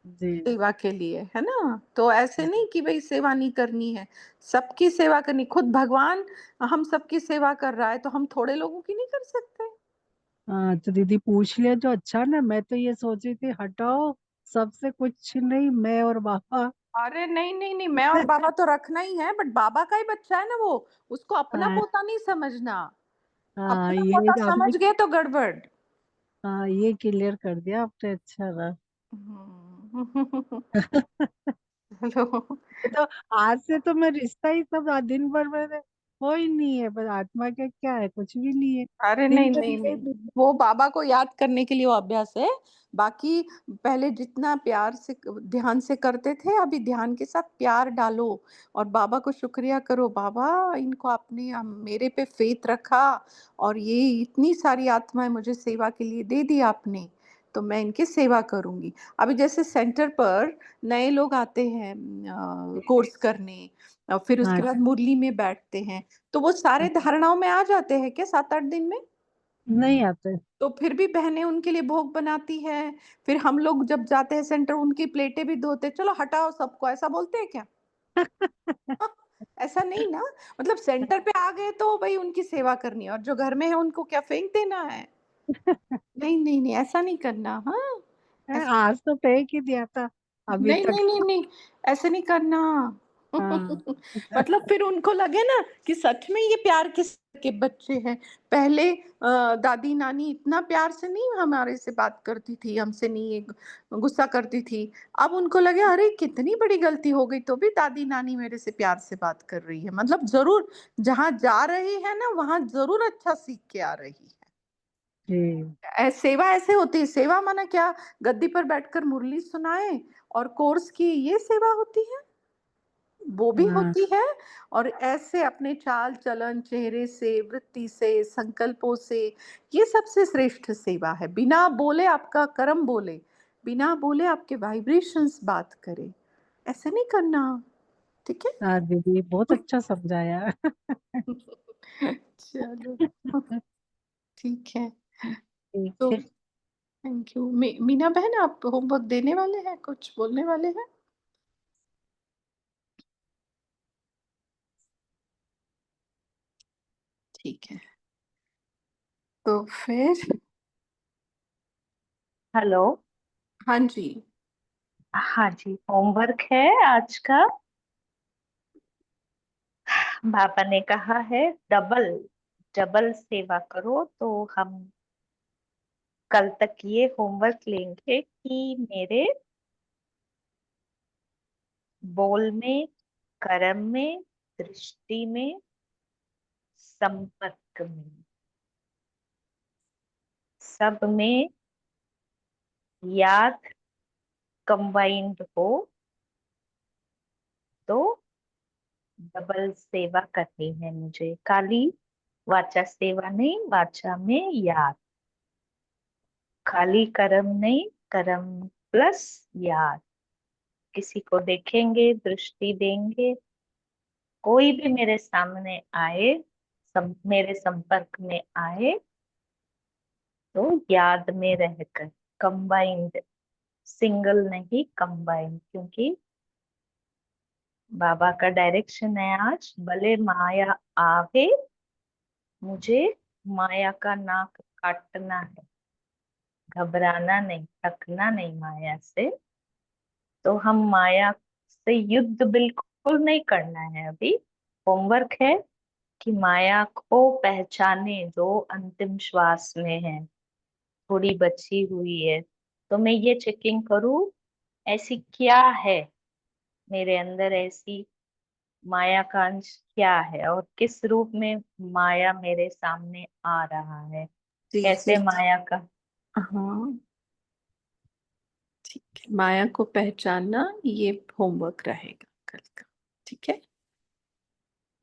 जी सेवा के लिए, है ना। तो ऐसे नहीं कि भाई सेवा नहीं करनी है, सबकी सेवा करनी। खुद भगवान हम सबकी सेवा कर रहा है, तो हम थोड़े लोगों की नहीं कर सकते? हाँ, तो दीदी पूछ लिया जो अच्छा ना, मैं तो ये सोच रही थी हटाओ, सबसे कुछ नहीं, मैं और बाबा। अरे नहीं नहीं नहीं, मैं और बाबा तो रखना ही है, बट बाबा का ही बच्चा है ना वो, उसको अपना हाँ पोता नहीं समझना। हाँ, अपना ये पोता आपने, समझ गए तो गड़बड़। हाँ ये क्लियर कर दिया आपने, अच्छा रहा। चलो। ये तो आज से तो मैं रिश्ता ही सब दिन भर में हो ही नहीं है, बस आत्मा का क्या है, कुछ भी नहीं है। अरे दिन नहीं भर नहीं ये नहीं, वो बाबा को याद करने के लिए वो अभ्यास है। बाकी पहले जितना प्यार से ध्यान से करते थे, अभी ध्यान के साथ प्यार डालो और बाबा को शुक्रिया करो, बाबा इनको आपने मेरे पे फेथ रखा और ये इतनी सारी आत्माएं मुझे सेवा के लिए दे दी आपने, तो मैं इनकी सेवा करूंगी। अभी जैसे सेंटर पर नए लोग आते हैं कोर्स करने, और फिर हाँ उसके बाद मुरली में बैठते हैं, तो वो सारे धारणाओं में आ जाते हैं क्या 7-8 दिन में? नहीं आते। तो फिर भी बहनें उनके लिए भोग बनाती है। फिर हम लोग जब जाते हैं सेंटर, उनकी प्लेटें भी धोते, चलो हटाओ सबको, ऐसा बोलते हैं क्या? हाँ, ऐसा नहीं ना। मतलब सेंटर पे आ गए तो भाई उनकी सेवा करनी है, और जो घर में है उनको क्या फेंक देना है? नहीं नहीं नहीं, ऐसा नहीं करना। हाँ, ऐसा आज तो फेंक ही दिया था अभी नहीं तक। नहीं नहीं नहीं, ऐसे नहीं करना। हाँ मतलब फिर उनको लगे ना कि सच में ये प्यार के बच्चे हैं। पहले दादी नानी इतना प्यार से नहीं हमारे से बात करती थी, हमसे नहीं गुस्सा करती थी। अब उनको लगे अरे कितनी बड़ी गलती हो गई, तो भी दादी नानी मेरे से प्यार से बात कर रही है, मतलब जरूर जहाँ जा रही है ना वहां जरूर अच्छा सीख के आ रही है। जी सेवा ऐसे होती है। सेवा माना क्या? गद्दी पर बैठकर मुरली सुनाए और कोर्स की ये सेवा होती है, वो भी हाँ होती है। और ऐसे अपने चाल चलन, चेहरे से, वृत्ति से, संकल्पों से, ये सबसे श्रेष्ठ सेवा है। बिना बोले आपका कर्म बोले, बिना बोले आपके वाइब्रेशंस बात करे, ऐसे नहीं करना। ठीक है। हाँ दीदी, बहुत अच्छा समझाया। चलो, ठीक है। ठीक तो है। Thank you. मीना बहन, आप होमवर्क देने वाले हैं, कुछ बोलने वाले हैं? ठीक है, तो फिर हेलो। हाँ जी। हाँ जी, होमवर्क है आज का। पापा ने कहा है डबल डबल सेवा करो, तो हम कल तक ये होमवर्क लेंगे कि मेरे बोल में, कर्म में, दृष्टि में, संपर्क में, सब में याद कंबाइंड हो, तो डबल सेवा करनी है मुझे। खाली वाचा सेवा नहीं, वाचा में याद। खाली कर्म नहीं, कर्म प्लस याद। किसी को देखेंगे, दृष्टि देंगे, कोई भी मेरे सामने आए, मेरे संपर्क में आए, तो याद में रहकर, कंबाइंड, सिंगल नहीं, कंबाइंड। क्योंकि बाबा का डायरेक्शन है आज, भले माया आवे, मुझे माया का नाक काटना है, घबराना नहीं, थकना नहीं माया से। तो हम माया से युद्ध बिल्कुल नहीं करना है अभी। होमवर्क है कि माया को पहचाने जो अंतिम श्वास में है, थोड़ी बची हुई है, तो मैं ये चेकिंग करूं ऐसी क्या है मेरे अंदर ऐसी माया का अंश क्या है और किस रूप में माया मेरे सामने आ रहा है, जी कैसे फिर माया का। हाँ ठीक है, माया को पहचानना ये होमवर्क रहेगा कल का। ठीक है,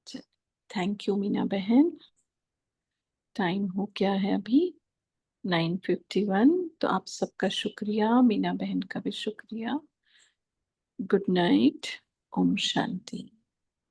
चल थैंक यू मीना बहन। टाइम हो गया है अभी 9:51। तो आप सबका शुक्रिया, मीना बहन का भी शुक्रिया। Good night, Om Shanti.